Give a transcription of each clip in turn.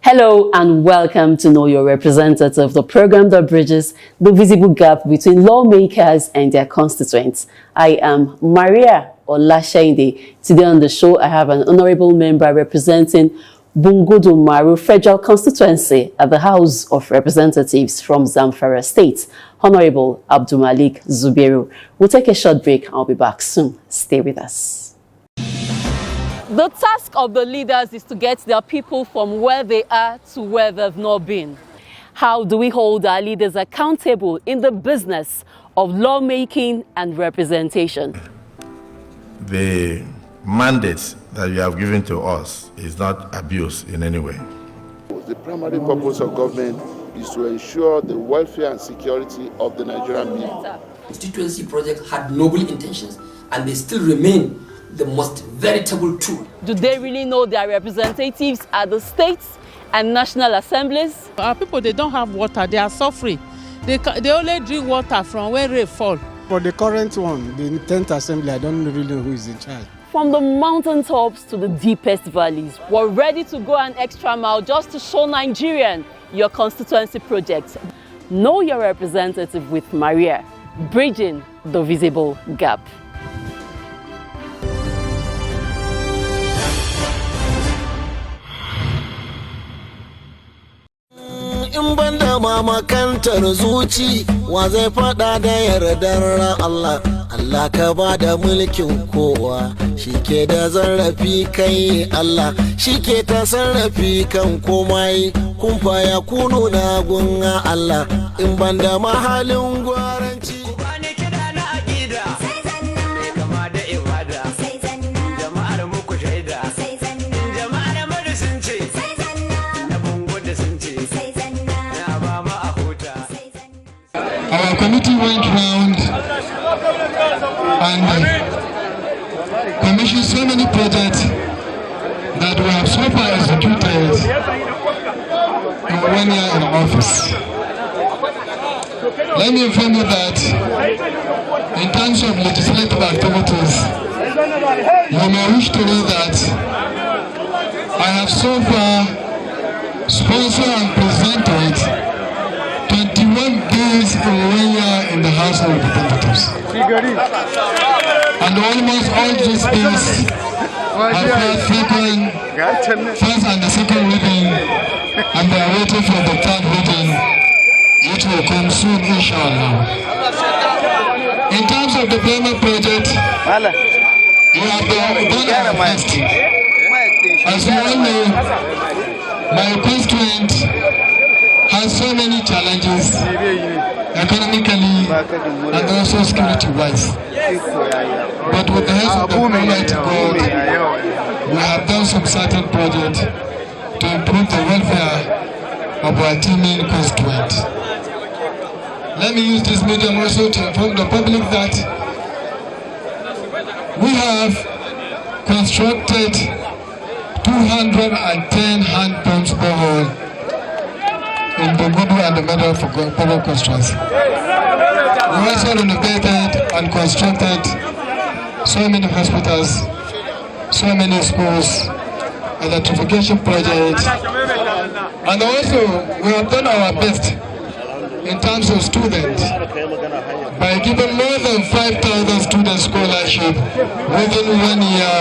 Hello and welcome to Know Your Representative, the program that bridges the visible gap between lawmakers and their constituents. I am Maria Olashainde. Today on the show, I have an honourable member representing Bungudu Maru Federal Constituency at the House of Representatives from Zamfara State, Honourable Abdulmalik Zubairu. We'll take a short break and I'll be back soon. Stay with us. The task of the leaders is to get their people from where they are to where they've not been. How do we hold our leaders accountable in the business of lawmaking and representation? The mandate that you have given to us is not abuse in any way. The primary purpose of government is to ensure the welfare and security of the Nigerian people. The constituency project had noble intentions and they still remain the most veritable tool. Do they really know their representatives at the states and national assemblies? Our people, they don't have water, they are suffering. They only drink water from where rain fall. For the current one, the 10th assembly, I don't really know who is in charge. From the mountaintops to the deepest valleys, we're ready to go an extra mile just to show Nigerian your constituency project. Know your representative with Maria, bridging the visible gap. In banda mamakantar zuci wa zai fada da yardar Allah. Allah ka ba da mulkin kowa, shi ke da zarafi kai Allah, shi ke ta sarrafi kan komai, kun faya kunu na gunga Allah. In banda mahalin gwaranci Our committee went round and commissioned so many projects that we have so far executed in 1 year in office. Let me inform you that in terms of legislative activities, you may wish to know that I have so far sponsored and presented 21 days in 1 year in the House of Representatives. And almost all these days have had first and the second reading, and they are waiting for the third reading, which will come soon, inshallah. In terms of the payment project, we have done our best. As you all know, my constituent has so many challenges, economically and also security-wise. But with the help of the Almighty God, we have done some certain projects to improve the welfare of our teeming constituent. Let me use this medium also to inform the public that we have constructed 210 hand pumps borehole in Bungudu and the Maru for public constituency. We also renovated and constructed so many hospitals, so many schools, electrification projects, and also we have done our best in terms of students by giving more than 5,000 students scholarship within 1 year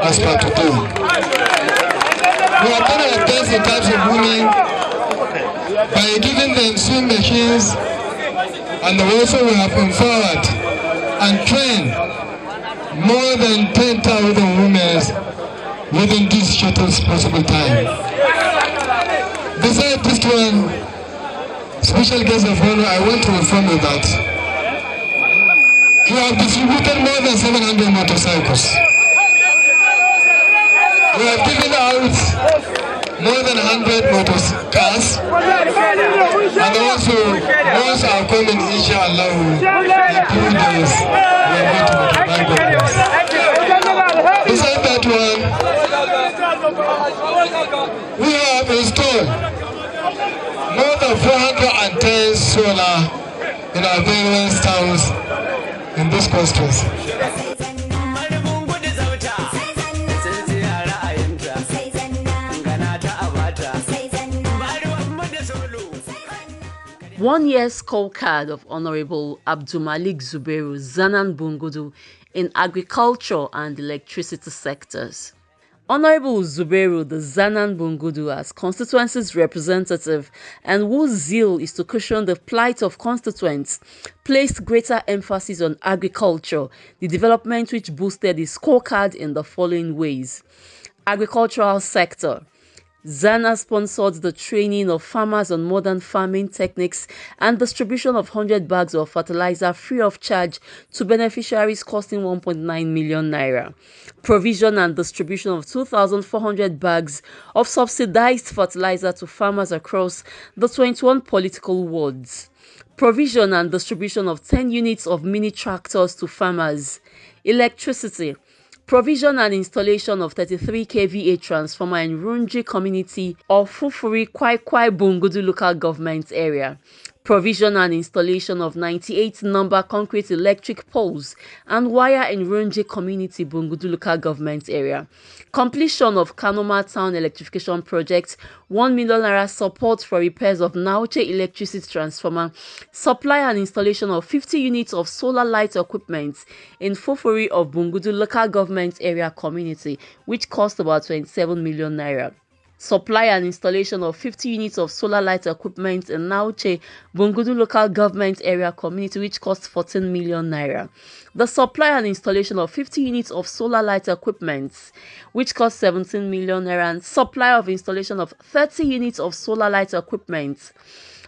as per today. We have done our best in terms of women by giving them swim machines, and also we have empowered and trained more than 10,000 women within this shortest possible time. Besides this one, special guest of honor, I want to inform you that we have distributed more than 700 motorcycles. We have given out more than 100 cars, and also most are coming, inshallah, in 2 days. We are going to motorbike governments. Besides that one, we have installed more than 410 solar in our various towns in this constituency. 1-year scorecard of Honourable Abdulmalik Zubairu, Zanan Bungudu in agriculture and electricity sectors. Honourable Zubairu, the Zanan Bungudu, as constituency's representative and whose zeal is to cushion the plight of constituents, placed greater emphasis on agriculture, the development which boosted the scorecard in the following ways. Agricultural sector. Zana sponsored the training of farmers on modern farming techniques and distribution of 100 bags of fertilizer free of charge to beneficiaries costing 1.9 million naira. Provision and distribution of 2,400 bags of subsidized fertilizer to farmers across the 21 political wards. Provision and distribution of 10 units of mini tractors to farmers. Electricity. Provision and installation of 33 kVA transformer in Runji community of Fufuri Kwai Bungudu local government area. Provision and installation of 98 number concrete electric poles and wire in Runji community Bungudu local government area. Completion of Kanoma town electrification project, 1 million naira support for repairs of Nauche electricity transformer, supply and installation of 50 units of solar light equipment in Fufuri of Bungudu local government area community, which cost about 27 million naira. Supply and installation of 50 units of solar light equipment in Nauche, Bungudu local government area community, which cost 14 million naira. The supply and installation of 50 units of solar light equipment, which cost 17 million naira, and supply of installation of 30 units of solar light equipment,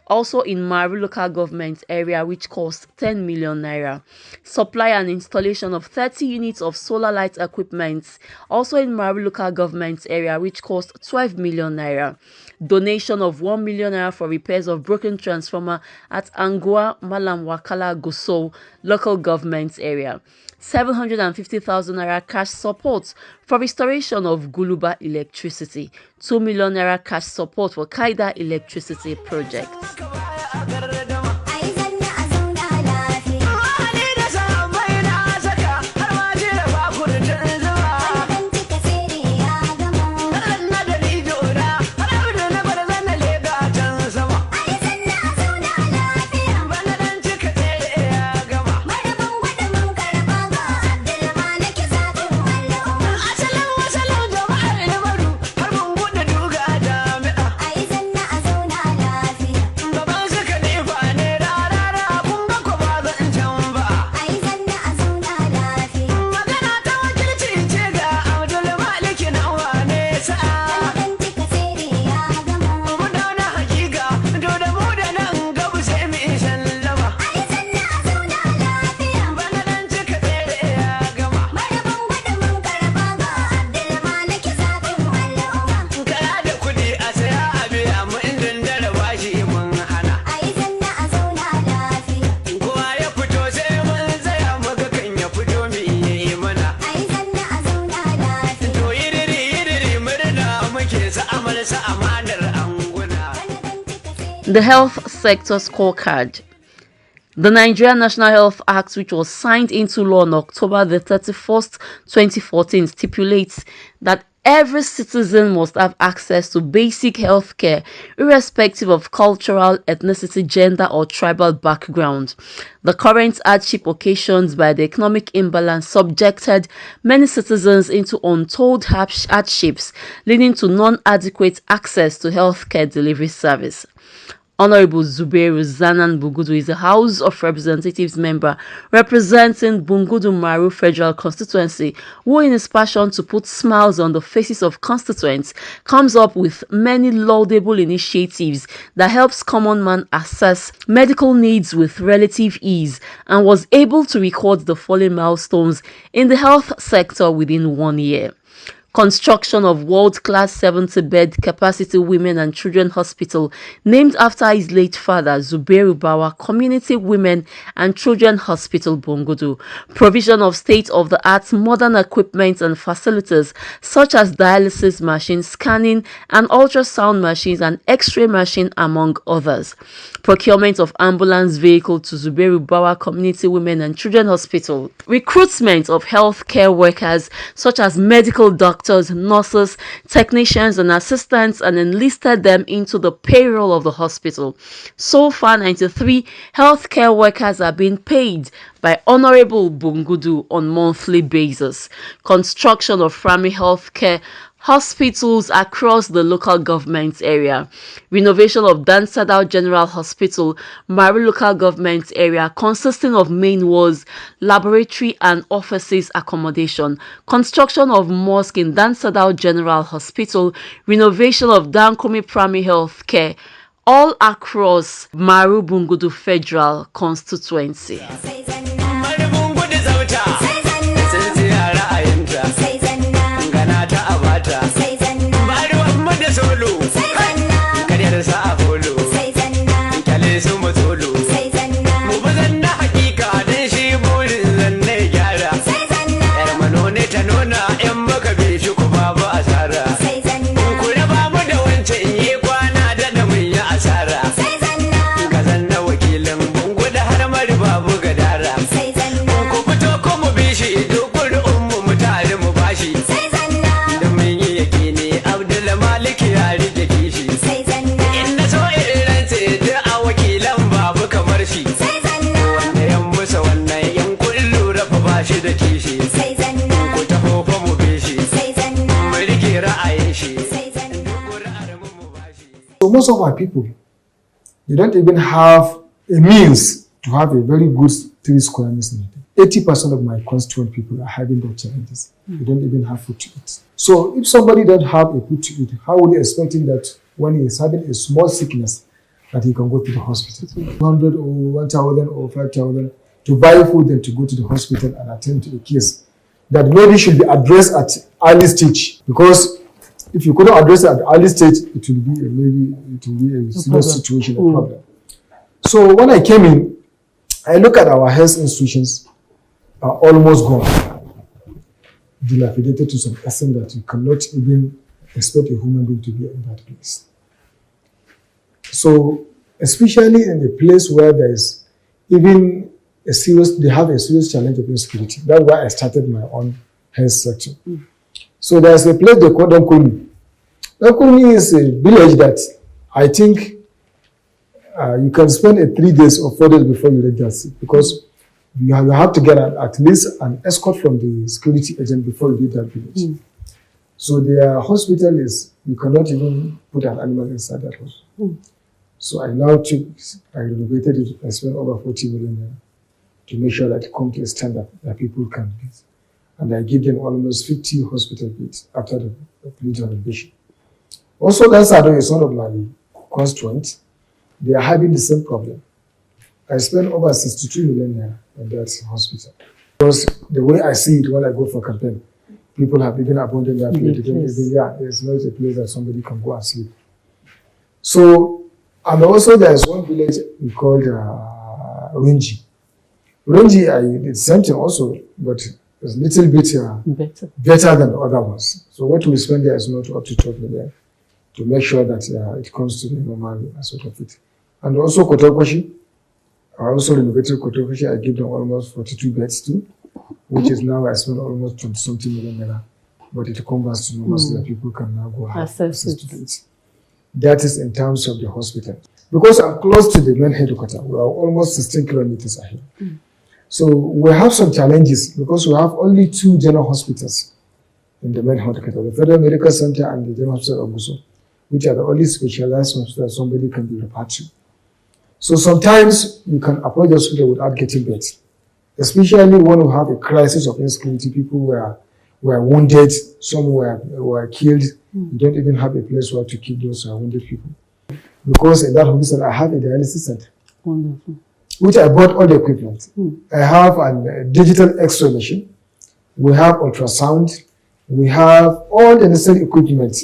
also in Maru local government area, which cost 10 million naira. Supply and installation of 30 units of solar light equipment, also in Maru local government area, which cost 12 million naira. Donation of 1 million naira for repairs of broken transformer at Angua Malam Wakala Gusau local government area. 750,000 naira cash support for restoration of Guluba electricity. 2 million naira cash support for Kaida electricity project. The Health Sector Scorecard. The Nigerian National Health Act, which was signed into law on October the 31st, 2014, stipulates that every citizen must have access to basic health care, irrespective of cultural, ethnicity, gender, or tribal background. The current hardship occasioned by the economic imbalance subjected many citizens into untold hardships, leading to non-adequate access to healthcare delivery service. Honourable Zubairu Zanan Bungudu is a House of Representatives member representing Bungudu Maru Federal Constituency, who in his passion to put smiles on the faces of constituents comes up with many laudable initiatives that helps common man access medical needs with relative ease, and was able to record the following milestones in the health sector within 1 year. Construction of world-class 70-bed capacity women and children hospital named after his late father, Zubairu Bawa Community Women and Children Hospital, Bungudu. Provision of state-of-the-art modern equipment and facilities such as dialysis machines, scanning and ultrasound machines and x-ray machine, among others. Procurement of ambulance vehicle to Zubairu Bawa Community Women and Children Hospital. Recruitment of healthcare workers such as medical doctors doctors, nurses, technicians, and assistants and enlisted them into the payroll of the hospital. So far, 93 healthcare workers are being paid by Honourable Bungudu on monthly basis. Construction of primary healthcare hospitals across the local government area. Renovation of Dansadao General Hospital, Maru local government area, consisting of main wards, laboratory and offices accommodation. Construction of mosque in Dansadao General Hospital. Renovation of Dankomi Primary Health Care, all across Maru Bungudu Federal Constituency. So most of our people, they don't even have a means to have a very good 3 square meters. 80% of my constituent people are having those challenges. They don't even have food to eat. So if somebody don't have a food to eat, how would you expect that when he is having a small sickness that he can go to the hospital? 200 or 1,000 or 5,000 to buy food and to go to the hospital and attend to a case that maybe should be addressed at early stage, because if you couldn't address it at the early stage, it will be a serious situation, a problem. So when I came in, I look at our health institutions are almost gone, dilapidated to some extent that you cannot even expect a human being to be in that place. So especially in a place where there is even they have a serious challenge of insecurity. That's why I started my own health sector. So there's a place they call Dankuni. Dankuni is a village that I think you can spend 3 days or 4 days before you reach that city, because you have to get at least an escort from the security agent before you leave that village. So their hospital is, you cannot even put an animal inside that hospital. So I renovated it. I spent over 40 million there to make sure that it comes to a standard that people can beat. And I give them almost 50 hospital beds after the complete renovation. Also, Dansadao is one of my constituents. They are having the same problem. I spent over 62 million there on that hospital. Because the way I see it when I go for campaign, people have even abandoned that place. It's not a place that somebody can go and sleep. So, and also there's one village we called Renji. Renji, it's the same thing also, but it's a little bit better than the other ones. So what we spend there is not up to 12 million to make sure that it comes to the normal sort of it. And also Kotokoshi, I also renovated Kotokoshi. I give them almost 42 beds too, which is now I spend almost 20-something million naira. But it comes to normal so that people can now go have access to it. That is in terms of the hospital. Because I'm close to the main headquarters, we are almost 16 kilometers ahead. So we have some challenges because we have only 2 general hospitals in the main headquarters, the Federal Medical Center and the General Hospital of Guso, which are the only specialized hospitals somebody can be referred to. So sometimes you can approach the hospital without getting beds, especially when we have a crisis of insecurity. People were wounded, some were killed. You don't even have a place where to keep those wounded people. Because in that hospital, I have a dialysis center. Wonderful. Which I bought all the equipment. I have a digital X-ray machine. We have ultrasound. We have all the necessary equipment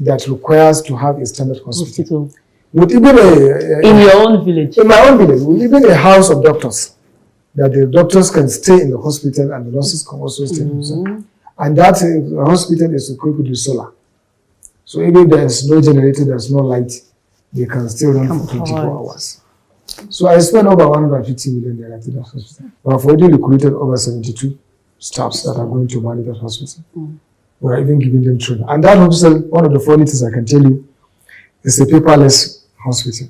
that requires to have a standard hospital. With even in your own village? In my own village. With even a house of doctors. That the doctors can stay in the hospital and the nurses can also stay in the And that hospital is equipped with solar. So even if there is no generator, there is no light, they can still run for 24 hours. So I spent over 150 million naira to that hospital. I've already recruited over 72 staffs that are going to manage that hospital. We are even giving them training. And that hospital, one of the funny things I can tell you, is a paperless hospital.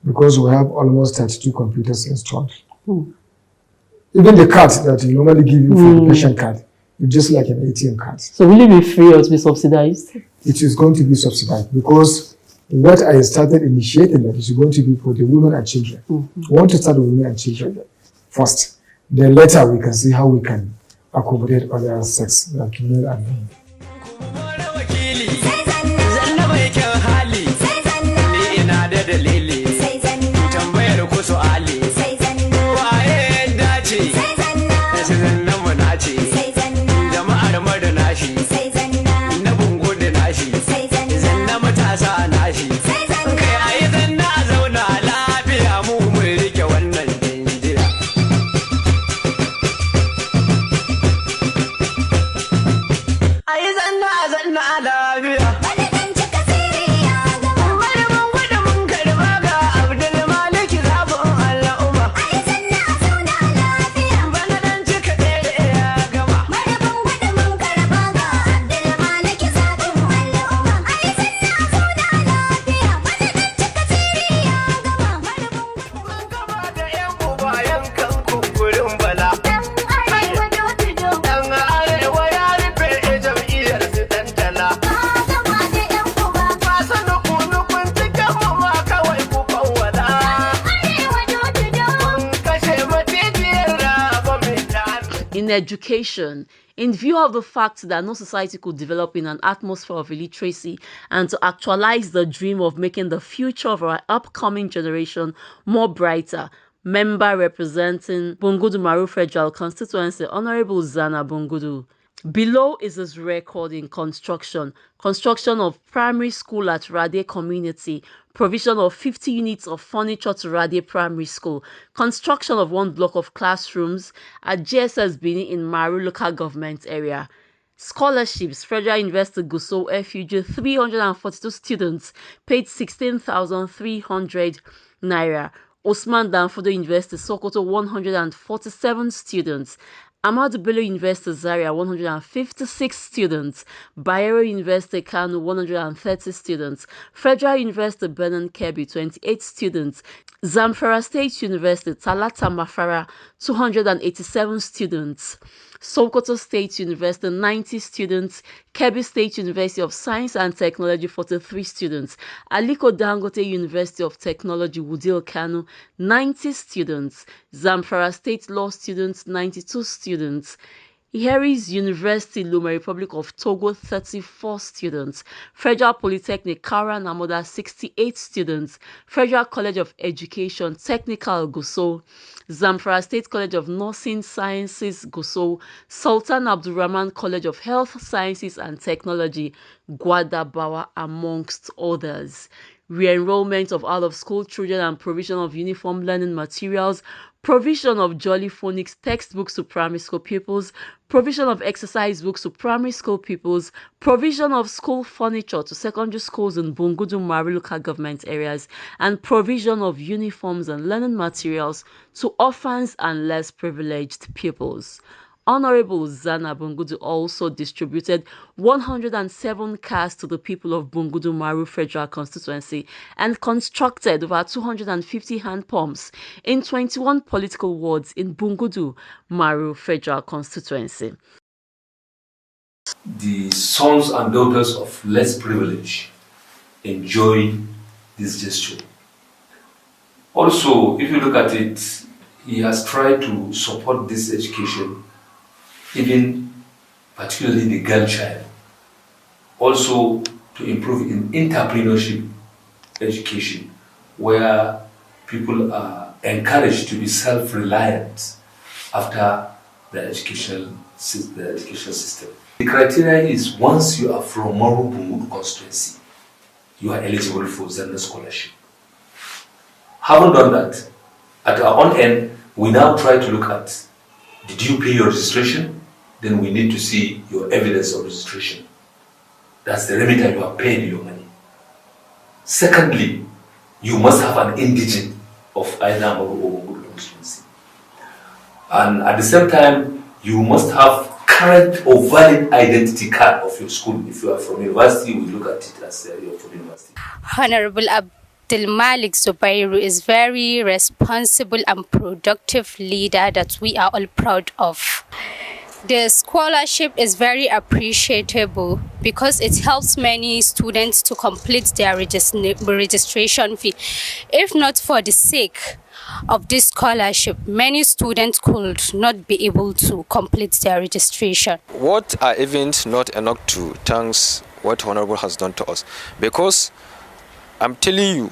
Because we have almost 32 computers installed. Even the card that you normally give you for the patient card, it's just like an ATM card. So will it be free or to be subsidized? It is going to be subsidized because what I started initiating that is going to be for the women and children. We want to start with women and children first. Then later we can see how we can accommodate other sex like male and female. In education, in view of the fact that no society could develop in an atmosphere of illiteracy, and to actualize the dream of making the future of our upcoming generation more brighter, member representing Bungudu Maru Federal Constituency, Honourable Zana Bungudu. Below is his record in construction of primary school at Rade Community, provision of 50 units of furniture to Rade Primary School, construction of 1 block of classrooms at GSS Bini in Maru local government area. Scholarships, Federal University Gusau Refugee, 342 students paid 16,300 naira. Osman Danfodo University Sokoto, 147 students. Ahmadu Bello University Zaria, 156 students. Bayero University Kano, 130 students. Federal University Benin Kebbi, 28 students. Zamfara State University Talata Mafara, 287 students. Sokoto State University, 90 students. Kebbi State University of Science and Technology, 43 students. Aliko Dangote University of Technology, Wudil Kano, 90 students. Zamfara State Law students, 92 students. Harris University, Lome Republic of Togo, 34 students. Federal Polytechnic, Kara Namoda, 68 students. Federal College of Education, Technical, Gusau. Zamfara State College of Nursing Sciences, Gusau. Sultan Abdulrahman College of Health Sciences and Technology, Gwadabawa, amongst others. Re-enrollment of out-of-school children and provision of uniform learning materials, provision of Jolly Phonics textbooks to primary school pupils, provision of exercise books to primary school pupils, provision of school furniture to secondary schools in Bungudu Maru local government areas, and provision of uniforms and learning materials to orphans and less privileged pupils. Honourable Zana Bungudu also distributed 107 cars to the people of Bungudu Maru Federal Constituency and constructed over 250 hand pumps in 21 political wards in Bungudu Maru Federal Constituency. The sons and daughters of less privilege enjoy this gesture. Also, if you look at it, he has tried to support this education, even particularly the girl child, also to improve in entrepreneurship education, where people are encouraged to be self-reliant after the educational system. The criteria is once you are from Maru Bungudu constituency, you are eligible for Zenda scholarship. Having done that, at our own end, we now try to look at, did you pay your registration? Then we need to see your evidence of registration. That's the remitter you have paid your money. Secondly, you must have an indigent of either Maru or Bungudu constituency. And at the same time, you must have current or valid identity card of your school. If you are from university, we look at it as you're from university. Honourable Abdulmalik Zubairu is very responsible and productive leader that we are all proud of. The scholarship is very appreciable because it helps many students to complete their registration fee. If not for the sake of this scholarship, many students could not be able to complete their registration. What are even not enough to thank what Honourable has done to us, because I'm telling you,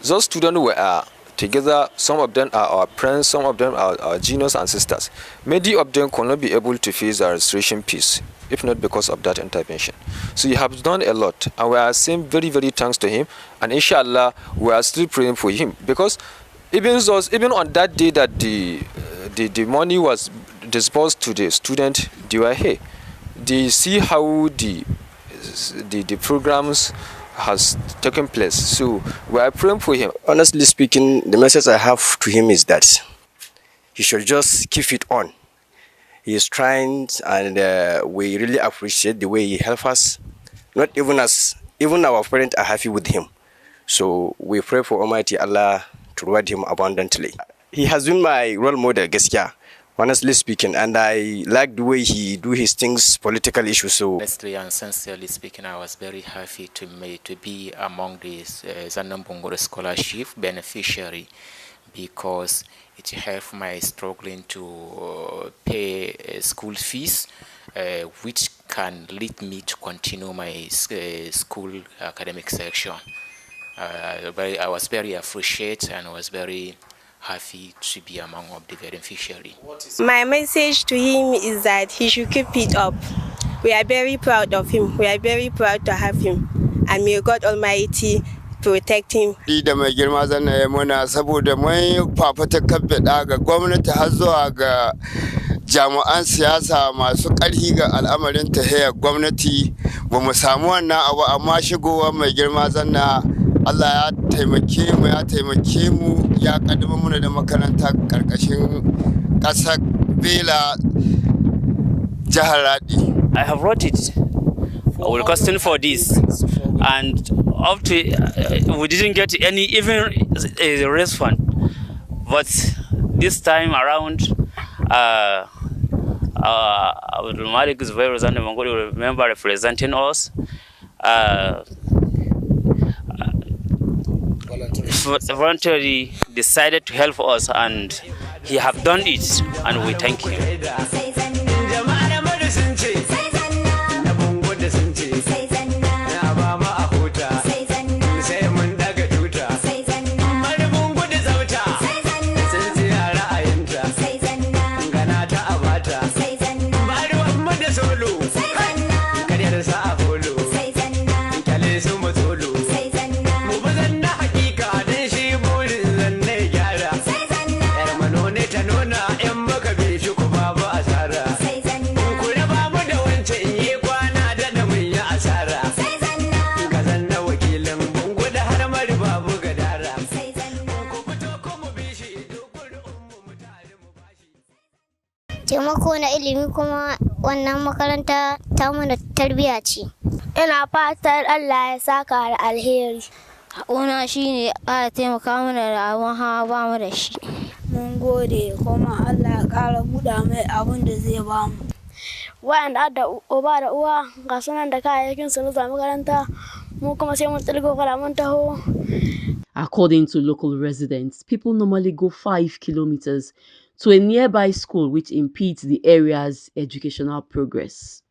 those students were together, some of them are our friends, some of them are our juniors and sisters. Many of them could not be able to face the registration fees, if not because of that intervention. So you have done a lot, and we are saying very, very thanks to him, and inshallah, we are still praying for him, because even on that day that the money was disbursed to the student, they were here. They see how the programs has taken place. So we are praying for him. Honestly speaking, the message I have to him is that he should just keep it on. He is trying, and we really appreciate the way he helps us. Not even our parents are happy with him. So we pray for Almighty Allah to reward him abundantly. He has been my role model, gaskiya, honestly speaking, and I like the way he do his things, political issues. So honestly and sincerely speaking, I was very happy to be among this Bungudu scholarship beneficiary, because it helped my struggling to pay school fees, which can lead me to continue my school academic section. I was very appreciated and was very happy to be among the beneficiaries. My message to him is that he should keep it up. We are very proud of him. We are very proud to have him. And may God Almighty protect him. Da mai girma zan yi muna saboda mai fafata kabbe daga gwamnati har zuwa ga jami'an siyasa masu ƙarfi ga al'amarin tahiyar gwamnati, ba mu samu wannan abu, amma shigowar mai girma zanna Allah ya taimake mu ya kaddama muna da makaranta karkashin ƙasar Bela jihar Radi. I have wrote it. I will question for this, and up to we didn't get any even a response. But this time around, Abdulmalik Zubairu will remember representing us. Voluntarily decided to help us, and he have done it, and we thank him. Taimako na ilimi kuma wannan makaranta ta mana tarbiyya ce. Ina fatan Allah ya saka da alheri. Hakuna shine ƙara taimaka mana da abun hawa ba mu da shi. Mun gode kuma Allah ya ƙara buɗa mai abin da zai ba mu. Wa'anda da uba da uwa ga sunan da kayayyakin su zuwa makaranta, mu kuma sai mun tilgo kada mun taho. According to local residents, people normally go 5 kilometers to a nearby school, which impedes the area's educational progress.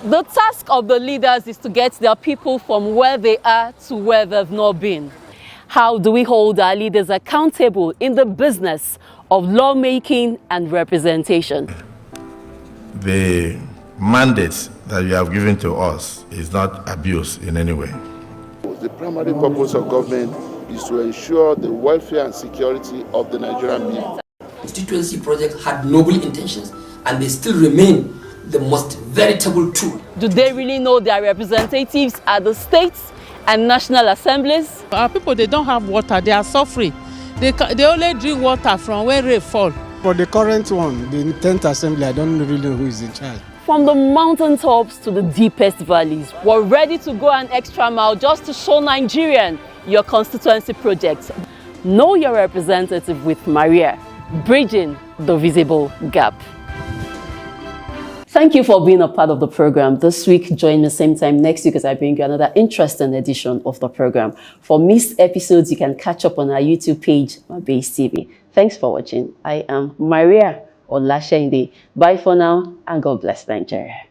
The task of the leaders is to get their people from where they are to where they've not been. How do we hold our leaders accountable in the business of lawmaking and representation? The mandate that you have given to us is not abuse in any way. The primary purpose of government is to ensure the welfare and security of the Nigerian people. Constituency project had noble intentions, and they still remain the most veritable tool. Do they really know their representatives at the states and national assemblies? Our people, they don't have water, they are suffering. They only drink water from where rain fall. For the current one, the 10th assembly, I don't really know who is in charge. From the mountaintops to the deepest valleys, we're ready to go an extra mile just to show Nigerian your constituency project. Know your representative with Maria, bridging the visible gap. Thank you for being a part of the program. This week, join me same time next week as I bring you another interesting edition of the program. For missed episodes, you can catch up on our YouTube page, Base TV. Thanks for watching. I am Maria Olashainde. Bye for now, and God bless Nigeria.